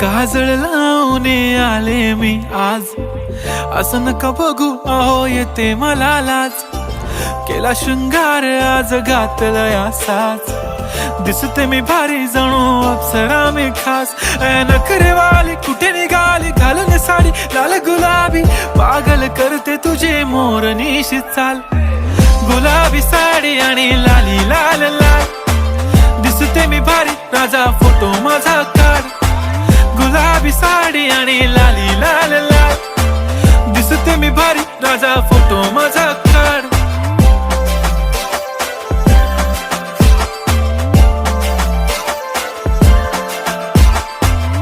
काजळ लावून आले मी आज, असं नका बघू अहो येते मला लाज. केला शृंगार आज घातलाय असाच, दिसते मी भारी जणू अप्सरा मी खास. नखरेवाली कुठे निघाली घालून साडी लाल गुलाबी, पागल करते तुझे मोरनीशी चाल. गुलाबी साडी आणि लाली लाल लाल, दिसते मी भारी राजा फोटो माझा काढ. गुलाबी साडी आणि लाली लाल लाल, दिसते मी भारी राजा फोटो माझा काढ.